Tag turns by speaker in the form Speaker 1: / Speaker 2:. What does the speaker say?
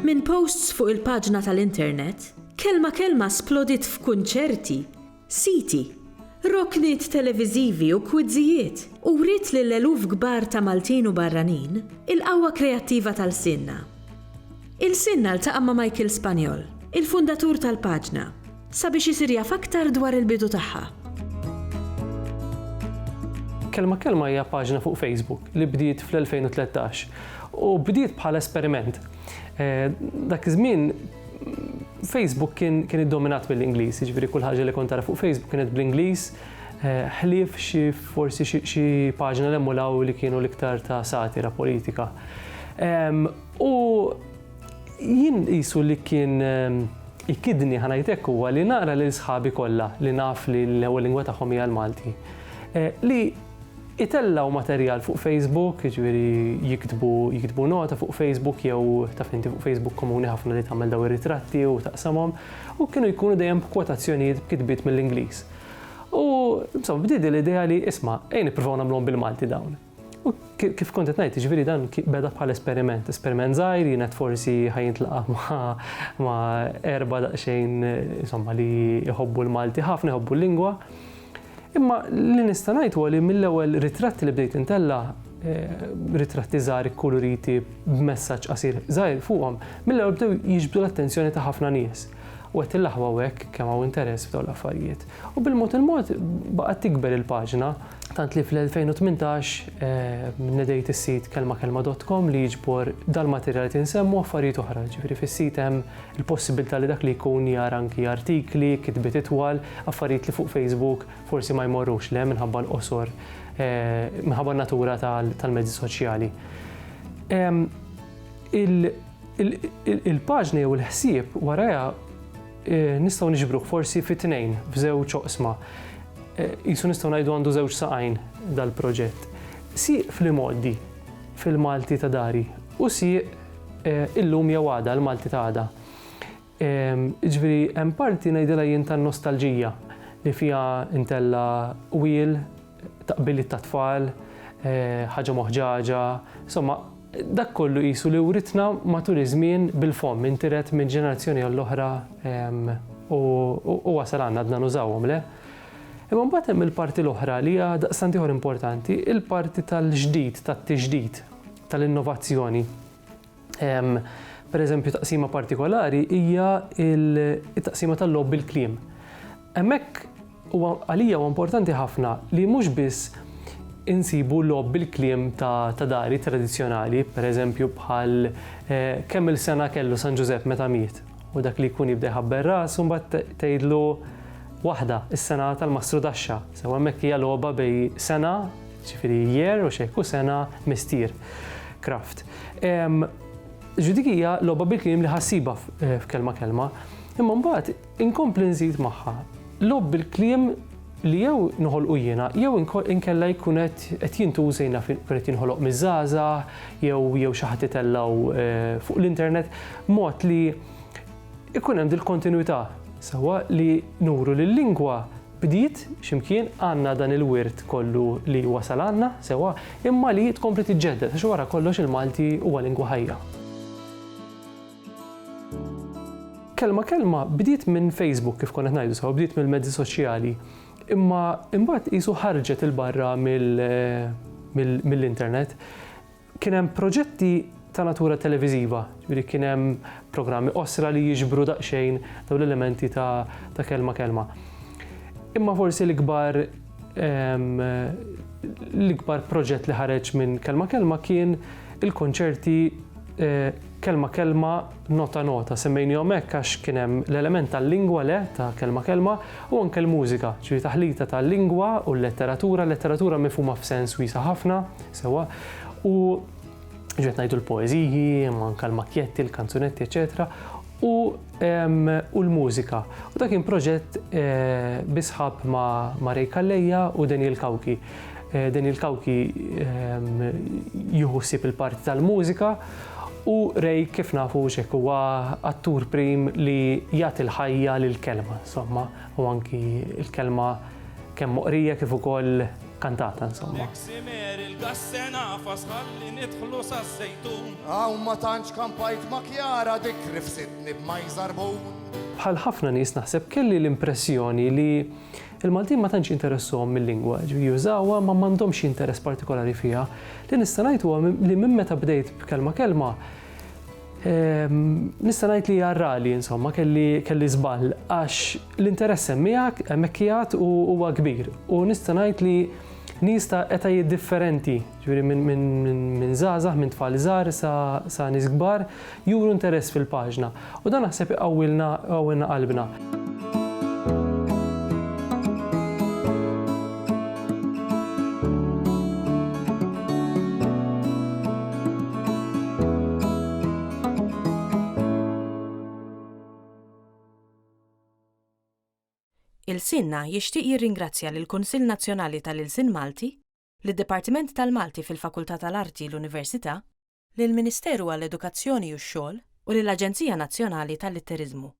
Speaker 1: Minn posts fuq il-paġna tal-internet, kelma splodit f'kunċerti, siti, rokniet televiżivi u kwizzijiet u wriet lill-eluf kbar ta' Maltin u barranin il-qawwa kreattiva tal-Sinna. Il-Sinna ltaqa' ma' Michael Spanjol, il-fundatur tal-paġna, sabiex isir jaf aktar dwar il-bidu tagħha.
Speaker 2: Kelma hija paġna fuq Facebook li bdiet fl-2013 u bdiet bħala esperiment. Dak iż-żmien Facebook kien iddominat bil-Ingliż, jiġifieri kull ħaġa li kont tara fuq Facebook kienet bl-Ingliż, ħlief forsi xi paġna li emmulaw li kienu l-iktar ta' satira politika. U jien qisu li kien ikidni ħanajtek huwa li naqra lil sħabi kollha li naf li l-ewwel lingwa tagħhom hija l-Malti. Li itellaw materjal fuq Facebook, jiġifieri jiktbu nota fuq Facebook jew taf inti fuq Facebook komuni ħafna li tagħmel daw ir-ritratti u taqsamhom u kienu jkunu dejjem b'kwotazzjonijiet b'kitbiet mill-Ingliż. U insomma bdiet l-idea li isma' nippruvaw nagħmluhom bil-Malti dawn. U kif kont qed ngħid, jiġifieri dan beda bħala esperiment żgħir, jienet forsi ħajintlaqa' ma' erba' daqsxejn insomma li jħobbu l-Malti ħafna, jħobbu l-lingwa. Imma li nista' ngħid huwa li mill-ewwel ritratti li bdejt intella, ritratti żgħar ikkuluriti b'messaġġ qasir żgħir fuqhom, mill-ewwel bdew jiġbdu l-attenzjoni ta' ħafna nies. U qed illaħwa hekk kemm hawn interess f'dawn l-affarijiet. U bil-mod baqgħet tikber il-paġna, tant li fl-2018 nedejt is-sit kelma.com li jiġbor dal-materjal li tinsemmu affarijiet oħra. Ġifieri fis-sit hemm il-possibilità li dak li jkun jara anki artikli, kitbiet itwal, affarijiet li fuq Facebook forsi ma jmorrux le minħabba l-qosor, minħabba n-natura tal-mezzi soċjali. Il-paġni jew il-ħsieb warajha nistgħu niġbruh forsi fi tnejn f'żewġ oqsma. Qisu nistgħu ngħidu għandu żewġ saqajn dal-proġett. Sieq fl-imoddi fil-Malti ta' dari u sieq illum jew għada l-Malti ta' għada. Ġifieri hemm parti ngħidilha jien tan-nostalġija li fiha intella wiel, taqbiliet ta' tfal, ħaġa moħġaġa, insomma dak kollu qisu li writna matul iż-żmien bil-fom intiret minn ġenerazzjoni għall-oħra u wasal għandna għadna nużawhom le. Imma mbagħad hemm il-parti l-oħra li hija daqstant ieħor importanti, il-parti tal-ġdid, tat-tiġdid, tal-innovazzjoni. Pereżempju taqsima partikolari hija it-taqsima tal-logħob bil-kliem. Hemmhekk huwa għalija huwa importanti ħafna li mhux biss insibu logħob bil-kliem ta' dari tradizzjonali, pereżempju bħal kemm il-sena kellu San Giuseppe meta miet u dak li jkun jibda jħabber ras u mbagħad tgħidlu waħda is-sena tal-Mastru Daxxa. Sewa hemmhekk hija logħba bej sena, ġifieri year u xejn sena mistier, craft. Dik hija logħba bil-kliem li ħassiba f'kelma, imma mbagħad inkompli nżid magħha logħob bil-kliem li jew noħolqu jiena, jew inkella jkun qed jintuża qed jinħoloq miż-żgħażagħ jew xi ħadd itellaw fuq l-internet mod li ikun hemm dil-kontinwità sewwa li nuru lil-lingwa bdiet x'imkien għandna dan il-wirt kollu li wasal għandna sewwa imma li tkompli tiġġedded għax wara kollox il-Malti huwa lingwa ħajja. Kelma bdiet minn Facebook kif kont qed ngħidu sewwa bdiet mill-mezzi soċjali. Imma imbagħad qisu ħarġet il-barra mill-internet. Kien hemm proġetti ta' natura televiżiva, ġifieri kien hemm programmi osra li jiġbru daqsxejn dawn l-elementi ta' kelma. Imma forsi l-ikbar proġett li ħareġ minn kelma kien il-konċerti kelma nota semmejnihom hekk għax kien hemm l-element tal-lingwa ta' kelma u anke l-mużika, ġifieri taħlita tal-lingwa u l-letteratura mifhuma f'sens wiesa' ħafna sewwa u ġiet ngħidu l-poeżiji, anke l-makjetti, l-kanzunetti, eċetera, u l-mużika. U dak kien proġett bisħab ma' Rej Kallejja u Daniel Kawki. Daniel Kawki jieħu ħsieb il-parti tal-mużika U Ray kif nafu xek huwa attur prim li jagħti l-ħajja lill-kelma, insomma, u anki l-kelma kemm moqrija kif ukoll kantata, insomma.
Speaker 3: Ma tantx kampajt ma Kjara dik rifsitni b'majżarbun.
Speaker 2: Bħal ħafna nies naħseb kelli l-impressjoni li il-Maltin ma tantx interessom mill-lingwa, jużawha ma m'għandhomx interess partikolari fiha. Li nista' ngħid huwa li minn meta bdejt b'kelma nista' ngħid li jarrali, insomma, kelli żball għax l-interess hemmhekk qiegħed u huwa kbir. U nista' ngħid li nies ta' etajiet differenti, ġifieri minn żgħażagħ, minn tfal żgħar sa nies kbar juru interess fil-paġna. U dan naħseb iqawwilna qalbna.
Speaker 4: Il-Sinna jixtieq jirringrazzja lill-Kunsill Nazzjonali tal-Ilsien Malti, lid-Dipartiment tal-Malti fil-Fakultà tal-Arti l-Università, lill-Ministeru għall-Edukazzjoni u x-Xogħol u lill-Aġenzija Nazzjonali tal-Litteriżmu.